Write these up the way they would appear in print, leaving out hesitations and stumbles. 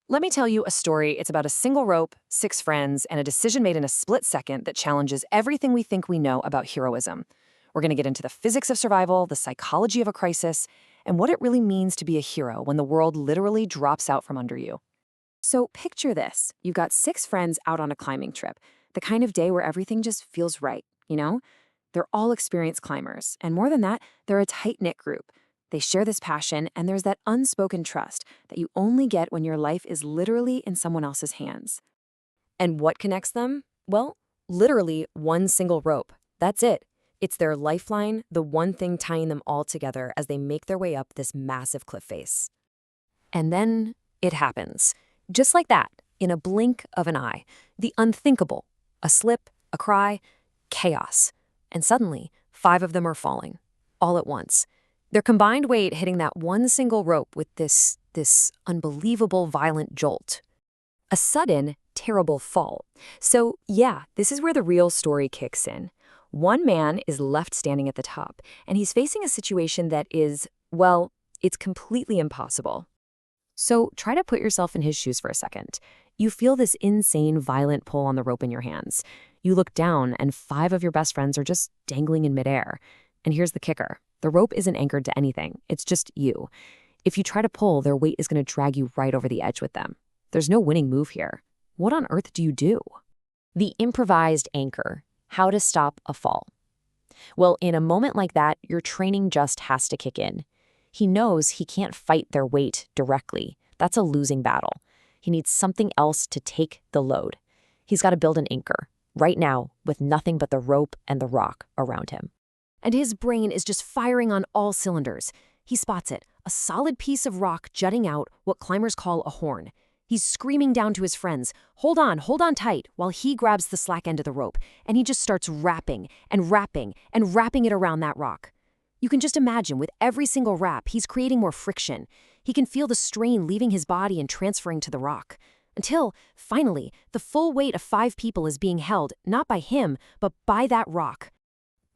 Let me tell you a story. It's about a single rope, six friends, and a decision made in a split second that challenges everything we think we know about heroism. We're going to get into the physics of survival, the psychology of a crisis, and what it really means to be a hero when the world literally drops out from under you. So picture this. You've got six friends out on a climbing trip, the kind of day where everything just feels right, you know? They're all experienced climbers, and more than that, they're a tight-knit group. They share this passion, and there's that unspoken trust that you only get when your life is literally in someone else's hands. And what connects them? Well, literally one single rope. That's it. It's their lifeline, the one thing tying them all together as they make their way up this massive cliff face. And then it happens. Just like that, in a blink of an eye. The unthinkable. A slip, a cry, chaos. And suddenly, five of them are falling. All at once. Their combined weight hitting that one single rope with this unbelievable violent jolt. A sudden, terrible fall. So, yeah, this is where the real story kicks in. One man is left standing at the top, and he's facing a situation that is, well, it's completely impossible. So try to put yourself in his shoes for a second. You feel this insane, violent pull on the rope in your hands. You look down, and five of your best friends are just dangling in midair. And here's the kicker. The rope isn't anchored to anything. It's just you. If you try to pull, their weight is going to drag you right over the edge with them. There's no winning move here. What on earth do you do? The improvised anchor. How to stop a fall. Well, in a moment like that, your training just has to kick in. He knows he can't fight their weight directly. That's a losing battle. He needs something else to take the load. He's got to build an anchor, right now, with nothing but the rope and the rock around him. And his brain is just firing on all cylinders. He spots it, a solid piece of rock jutting out, what climbers call a horn. He's screaming down to his friends, hold on tight, while he grabs the slack end of the rope, and he just starts wrapping and wrapping and wrapping it around that rock. You can just imagine with every single wrap, he's creating more friction. He can feel the strain leaving his body and transferring to the rock. Until, finally, the full weight of five people is being held, not by him, but by that rock.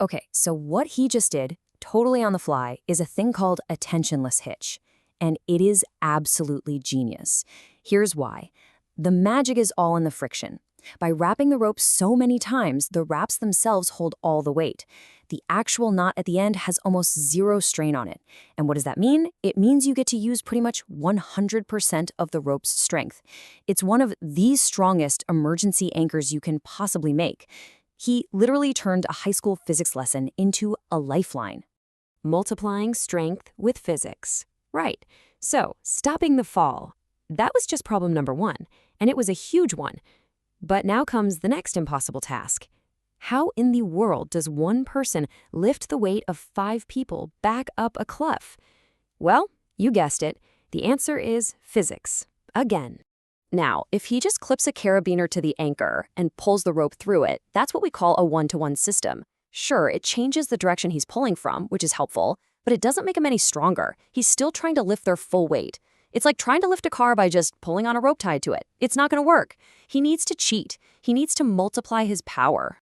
Okay, so what he just did, totally on the fly, is a thing called a tensionless hitch. And it is absolutely genius. Here's why. The magic is all in the friction. By wrapping the rope so many times, the wraps themselves hold all the weight. The actual knot at the end has almost zero strain on it. And what does that mean? It means you get to use pretty much 100% of the rope's strength. It's one of the strongest emergency anchors you can possibly make. He literally turned a high school physics lesson into a lifeline. Multiplying strength with physics. Right. So, stopping the fall. That was just problem number one, and it was a huge one. But now comes the next impossible task. How in the world does one person lift the weight of five people back up a cliff? Well, you guessed it. The answer is physics. Again. Now, if he just clips a carabiner to the anchor and pulls the rope through it, that's what we call a one-to-one system. Sure, it changes the direction he's pulling from, which is helpful, but it doesn't make him any stronger. He's still trying to lift their full weight. It's like trying to lift a car by just pulling on a rope tied to it. It's not going to work. He needs to cheat. He needs to multiply his power.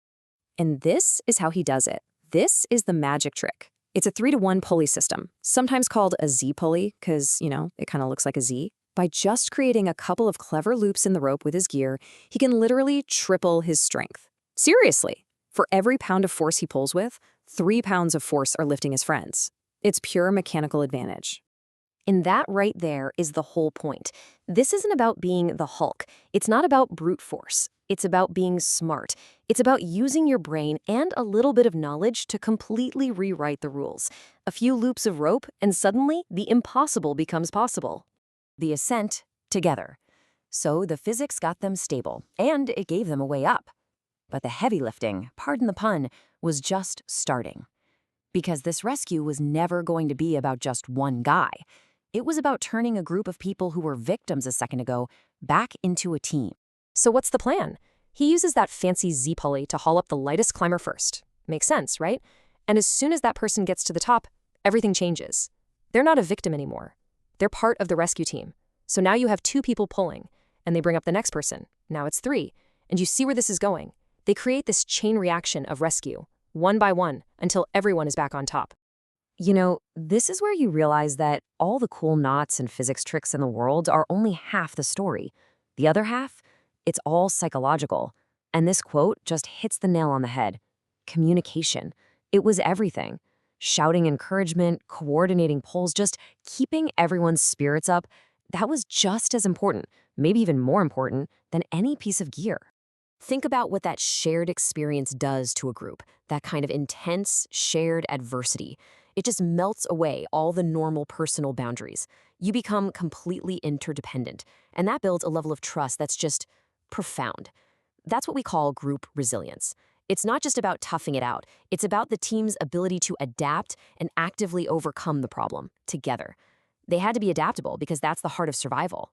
And this is how he does it. This is the magic trick. It's a 3-to-1 pulley system, sometimes called a Z-pulley because, it kind of looks like a Z. By just creating a couple of clever loops in the rope with his gear, he can literally triple his strength. Seriously. For every pound of force he pulls with, 3 pounds of force are lifting his friends. It's pure mechanical advantage. And that right there is the whole point. This isn't about being the Hulk. It's not about brute force. It's about being smart. It's about using your brain and a little bit of knowledge to completely rewrite the rules. A few loops of rope, and suddenly the impossible becomes possible. The ascent together. So the physics got them stable, and it gave them a way up. But the heavy lifting, pardon the pun, was just starting. Because this rescue was never going to be about just one guy. It was about turning a group of people who were victims a second ago back into a team. So what's the plan? He uses that fancy Z-pulley to haul up the lightest climber first. Makes sense, right? And as soon as that person gets to the top, everything changes. They're not a victim anymore. They're part of the rescue team. So now you have 2 people pulling, and they bring up the next person. Now it's 3. And you see where this is going. They create this chain reaction of rescue, one by one, until everyone is back on top. This is where you realize that all the cool knots and physics tricks in the world are only half the story. The other half, it's all psychological. And this quote just hits the nail on the head. Communication. It was everything. Shouting encouragement, coordinating polls, just keeping everyone's spirits up, that was just as important, maybe even more important, than any piece of gear. Think about what that shared experience does to a group, that kind of intense, shared adversity. It just melts away all the normal personal boundaries. You become completely interdependent, and that builds a level of trust that's just profound. That's what we call group resilience. It's not just about toughing it out, it's about the team's ability to adapt and actively overcome the problem together. They had to be adaptable because that's the heart of survival.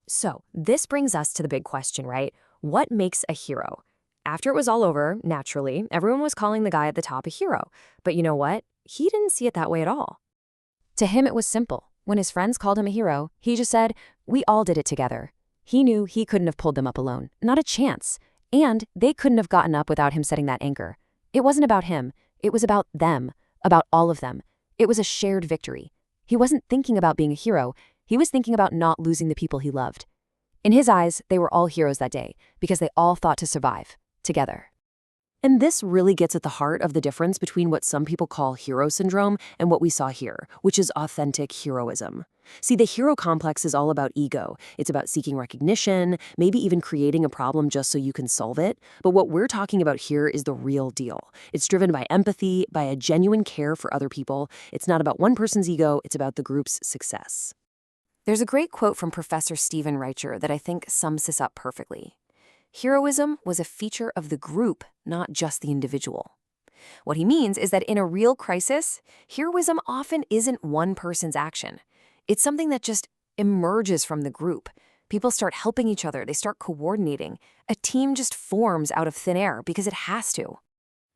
So, this brings us to the big question, right? What makes a hero? After it was all over, naturally, everyone was calling the guy at the top a hero. But you know what? He didn't see it that way at all. To him, it was simple. When his friends called him a hero, he just said, "We all did it together." He knew he couldn't have pulled them up alone. Not a chance. And they couldn't have gotten up without him setting that anchor. It wasn't about him. It was about them. About all of them. It was a shared victory. He wasn't thinking about being a hero. He was thinking about not losing the people he loved. In his eyes, they were all heroes that day because they all thought to survive together. And this really gets at the heart of the difference between what some people call hero syndrome and what we saw here, which is authentic heroism. See, the hero complex is all about ego. It's about seeking recognition, maybe even creating a problem just so you can solve it. But what we're talking about here is the real deal. It's driven by empathy, by a genuine care for other people. It's not about one person's ego, it's about the group's success. There's a great quote from Professor Stephen Reicher that I think sums this up perfectly. Heroism was a feature of the group, not just the individual. What he means is that in a real crisis, heroism often isn't one person's action. It's something that just emerges from the group. People start helping each other, they start coordinating. A team just forms out of thin air because it has to.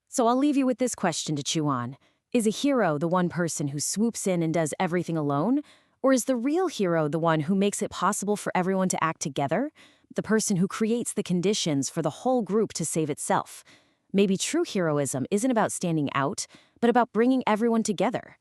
So I'll leave you with this question to chew on. Is a hero the one person who swoops in and does everything alone? Or is the real hero the one who makes it possible for everyone to act together? The person who creates the conditions for the whole group to save itself? Maybe true heroism isn't about standing out, but about bringing everyone together.